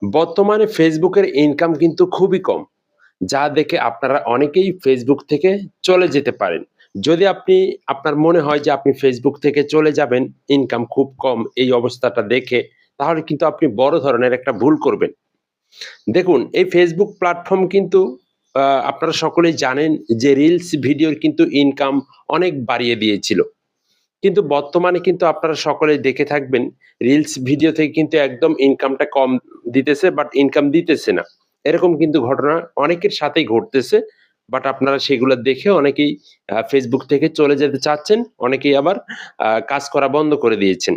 বর্তমানে ফেসবুকের ইনকাম কিন্তু খুবই কম। যা দেখে আপনারা অনেকেই ফেসবুক থেকে চলে যেতে পারেন। যদি আপনার মনে হয় যে আপনি ফেসবুক থেকে চলে যাবেন, ইনকাম খুব কম এই অবস্থাটা দেখে, তাহলে কিন্তু আপনি বড় ধরনের একটা ভুল করবেন। দেখুন এই ফেসবুক প্ল্যাটফর্ম কিন্তু আপনারা সকলেই জানেন যে রিলস ভিডিওর কিন্তু ইনকাম অনেক বাড়িয়ে দিয়েছিল। কিন্তু বর্তমানে কিন্তু আপনারা সকলেই দেখে থাকবেন রিলস ভিডিও থেকে কিন্তু একদম ইনকামটা কম দিতেছে বাট ইনকাম দিতেছে না। এরকম কিন্তু ঘটনা অনেকের সাথেই ঘটতেছে। বাট আপনারা সেগুলা দেখে অনেকেই Facebook থেকে চলে যেতে চাচ্ছেন, অনেকেই আবার কাজ করা বন্ধ করে দিয়েছেন।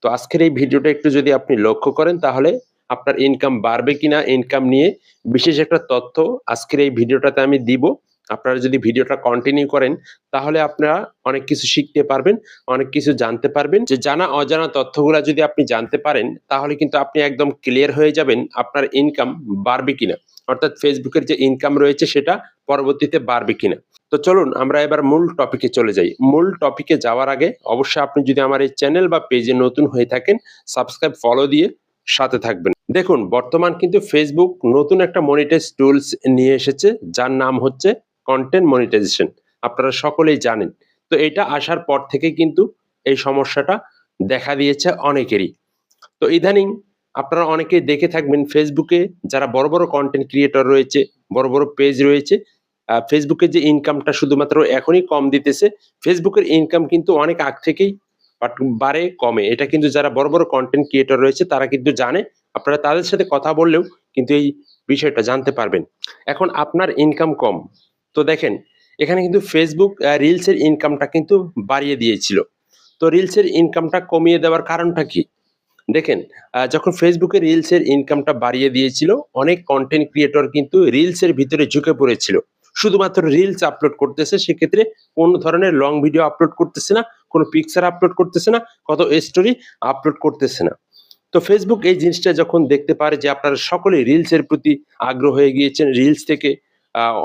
তো আজকের এই ভিডিওটা একটু যদি আপনি লক্ষ্য করেন তাহলে আপনার ইনকাম বাড়বে কিনা, ইনকাম নিয়ে বিশেষ একটা তথ্য আজকের এই ভিডিওটাতে আমি দিব। আপনারা যদি ভিডিওটা কন্টিনিউ করেন তাহলে আপনারা অনেক কিছু শিখতে পারবেন, অনেক কিছু জানতে পারবেন। যে জানা অজানা তথ্যগুলা যদি আপনি জানতে পারেন তাহলে কিন্তু আপনি একদম ক্লিয়ার হয়ে যাবেন আপনার ইনকাম বাড়বে কিনা। অর্থাৎ ফেসবুকের যে ইনকাম রয়েছে সেটা পরবর্তীতে বাড়বে কিনা। তো চলুন আমরা এবার মূল টপিকে চলে যাই। মূল টপিকে যাওয়ার আগে অবশ্যই আপনি যদি আমার এই চ্যানেল বা পেজে নতুন হয়ে থাকেন, সাবস্ক্রাইব ফলো দিয়ে সাথে থাকবেন। দেখুন বর্তমান কিন্তু ফেসবুক নতুন একটা মনিটাইজ টুলস নিয়ে এসেছে যার নাম হচ্ছে কন্টেন্ট মনিটাইজেশন। আপনারা সকলেই জানেন। তো এটা আসার পর থেকে কিন্তু এই সমস্যাটা দেখা দিয়েছে অনেকেরই। তো ইদানিং আপনারা অনেকেই দেখে থাকবেন ফেসবুকে যারা বড়, বড় কনটেন্ট ক্রিয়েটর রয়েছে, বড়, বড় পেজ রয়েছে, ফেসবুকে যে ইনকামটা শুধুমাত্র এখনই কম দিতেছে, ফেসবুকের ইনকাম কিন্তু অনেক আগ থেকেই বাট বাড়ে কমে। এটা কিন্তু যারা বড়, বড় কনটেন্ট ক্রিয়েটর রয়েছে তারা কিন্তু জানে। আপনারা তাদের সাথে কথা বললেও কিন্তু এই বিষয়টা জানতে পারবেন। এখন আপনার ইনকাম কম। তো দেখেন এখানে কিন্তু ফেসবুক রিলসের ইনকামটা কিন্তু বাড়িয়ে দিয়েছিল। তো রিলসের ইনকামটা কমিয়ে দেওয়ার কারণটা কি? দেখেন যখন ফেসবুকে রিলসের ইনকামটা বাড়িয়ে দিয়েছিল, অনেক কনটেন্ট ক্রিয়েটর কিন্তু রিলসের ভিতরে ঝুঁকে পড়েছিল। শুধুমাত্র রিলস আপলোড করতেছে, সেক্ষেত্রে কোন ধরনের লং ভিডিও আপলোড করতেছে না, কোনো পিকচার আপলোড করতেছে না, কত স্টোরি আপলোড করতেছে না। তো ফেসবুক এই জিনিসটা যখন দেখতে পারে যে আপনারা সকলেই রিলসের প্রতি আগ্রহ হয়ে গিয়েছেন, রিলস থেকে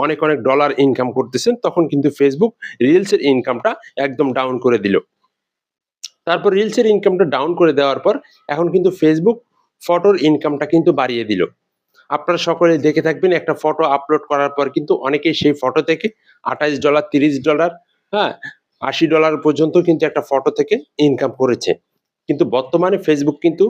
অনেক, অনেক ডলার ইনকাম করতেছেন, তখন কিন্তু ফেসবুক রিলসের ইনকামটা একদম ডাউন করে দিল। তারপর রিলসের ইনকামটা ডাউন করে দেওয়ার পর এখন কিন্তু ফেসবুক ফটোর ইনকামটা কিন্তু বাড়িয়ে দিল। আপনারা সকলে দেখে থাকবেন একটা ফটো আপলোড করার পর কিন্তু অনেকেই সেই ফটো থেকে $28, $30, হ্যাঁ, $80 পর্যন্ত কিন্তু একটা ফটো থেকে ইনকাম করেছে। কিন্তু বর্তমানে ফেসবুক কিন্তু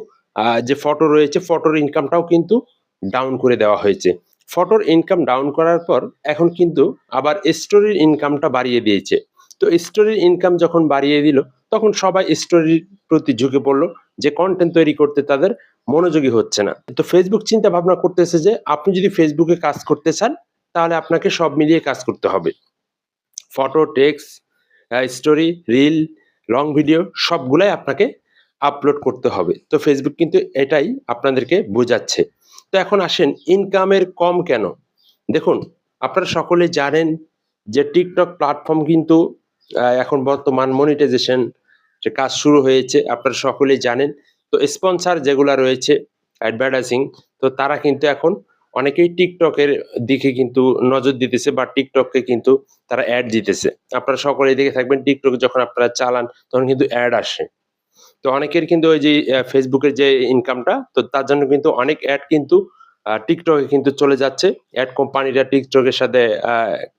যে ফটো রয়েছে ফটোর ইনকামটাও কিন্তু ডাউন করে দেওয়া হয়েছে। ফটোর ইনকাম ডাউন করার পর এখন কিন্তু আবার স্টোরির ইনকামটা বাড়িয়ে দিয়েছে। তো স্টোরির ইনকাম যখন বাড়িয়ে দিল তখন সবাই স্টোরির প্রতি ঝুঁকে পড়ল যে কনটেন্ট তৈরি করতে তাদের মনোযোগী হচ্ছে না। তো ফেসবুক চিন্তা ভাবনা করতেছে যে আপনি যদি ফেসবুকে কাজ করতে চান তাহলে আপনাকে সব মিলিয়ে কাজ করতে হবে। Photo, text, story, reel, long video সবগুলাই আপনাকে আপলোড করতে হবে। তো ফেসবুক কিন্তু এটাই আপনাদেরকে বোঝাচ্ছে। তো এখন আসেন ইনকামের কম কেন? দেখুন আপনারা সকলে জানেন যে টিকটক প্ল্যাটফর্ম কিন্তু এখন বর্তমান মনিটাইজেশন যে কাজ শুরু হয়েছে আপনারা সকলেই জানেন। তো স্পন্সর যেগুলা রয়েছে অ্যাডভার্টাইজিং, তো তারা কিন্তু এখন অনেকেই টিকটকের দিকে কিন্তু নজর দিতেছে বা টিকটককে কিন্তু তারা অ্যাড দিতেছে। আপনারা সকলেই দেখে থাকবেন টিকটক যখন আপনারা চালান তখন কিন্তু অ্যাড আসে। তো অনেকের কিন্তু ওই যে ফেসবুকের যে ইনকামটা তো তার জন্য কিন্তু অনেক অ্যাড কিন্তু টিকটকে কিন্তু চলে যাচ্ছে। অ্যাড কোম্পানিরা টিকটকের সাথে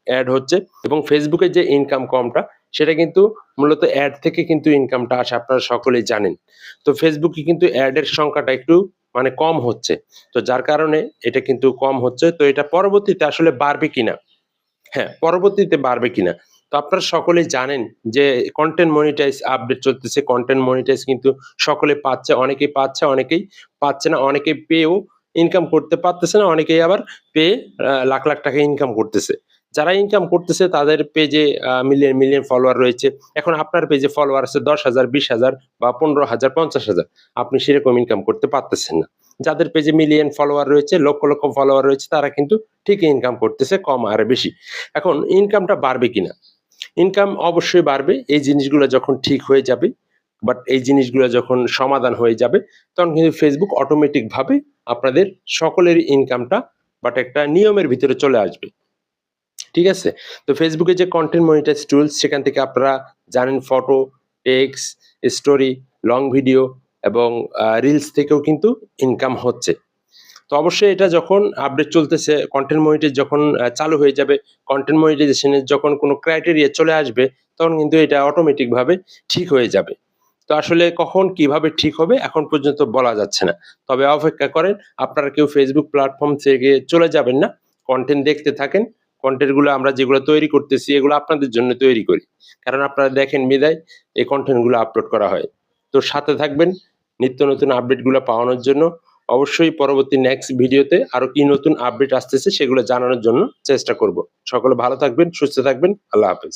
অ্যাড হচ্ছে এবং ফেসবুকের যে ইনকাম কমটা সেটা কিন্তু মূলত অ্যাড থেকে কিন্তু ইনকামটা আসে আপনারা সকলেই জানেন। তো ফেসবুকে কিন্তু অ্যাডের সংখ্যাটা একটু মানে কম হচ্ছে। তো যার কারণে এটা কিন্তু কম হচ্ছে। তো এটা পরবর্তীতে আসলে বাড়বে কিনা? হ্যাঁ, পরবর্তীতে বাড়বে কিনা? তো আপনারা সকলেই জানেন যে কনটেন্ট মনিটাইজ আপডেট চলতেছে। কনটেন্ট মনিটাইজ কিন্তু সকলে পাচ্ছে, অনেকেই পাচ্ছে, অনেকেই পাচ্ছে না। অনেকে পেয়েও ইনকাম করতে পারতেছে না। অনেকেই আবার পেয়ে লাখ, লাখ টাকা ইনকাম করতেছে। যারা ইনকাম করতেছে তাদের পেজে মিলিয়ন, মিলিয়ন ফলোয়ার রয়েছে। এখন আপনার পেজে ফলোয়ার আছে ১০,০০০, ২০,০০০ বা ১৫,০০০, ৫০,০০০। আপনি সেরকম ইনকাম করতে পারতেছেন না। যাদের পেজে মিলিয়ন ফলোয়ার রয়েছে, লক্ষ, লক্ষ ফলোয়ার রয়েছে তারা কিন্তু ঠিকই ইনকাম করতেছে কম আরে বেশি। এখন ইনকামটা বাড়বে কিনা? ইনকাম অবশ্যই বাড়বে এই জিনিসগুলো যখন ঠিক হয়ে যাবে। বাট এই জিনিসগুলো যখন সমাধান হয়ে যাবে তখন কিন্তু ফেসবুক অটোমেটিক ভাবে আপনাদের সকলেরই ইনকামটা বাট একটা নিয়মের ভিতরে চলে আসবে। ঠিক আছে? তো ফেসবুকে যে কনটেন্ট মনিটাইজ টুলস সেখান থেকে আপনারা জানেন photo, text, story, long video এবং রিলস থেকেও কিন্তু ইনকাম হচ্ছে। তো অবশ্যই এটা যখন আপডেট চলতেছে, কনটেন্ট মনিটাইজ যখন চালু হয়ে যাবে, কনটেন্ট মনিটাইজেশন এর যখন কোনো ক্রাইটেরিয়া চলে আসবে, তখন কিন্তু এটা অটোমেটিক ভাবে ঠিক হয়ে যাবে। তো আসলে কখন কিভাবে ঠিক হবে এখন পর্যন্ত বলা যাচ্ছে না। তবে অপেক্ষা করেন। আপনারা কেউ Facebook প্ল্যাটফর্ম থেকে চলে যাবেন না। কনটেন্ট দেখতে থাকেন। কনটেন্ট গুলো আমরা যেগুলো তৈরি করতেছি এগুলো আপনাদের জন্য তৈরি করি। কারণ আপনারা দেখেন বিধায় এই কনটেন্ট গুলো আপলোড করা হয়। তো সাথে থাকবেন নিত্য নতুন আপডেট গুলো পাওয়ানোর জন্য। অবশ্যই পরবর্তী নেক্সট ভিডিওতে আরো কি নতুন আপডেট আসতেছে সেগুলো জানানোর জন্য চেষ্টা করব। সকলে ভালো থাকবেন, সুস্থ থাকবেন। আল্লাহ হাফেজ।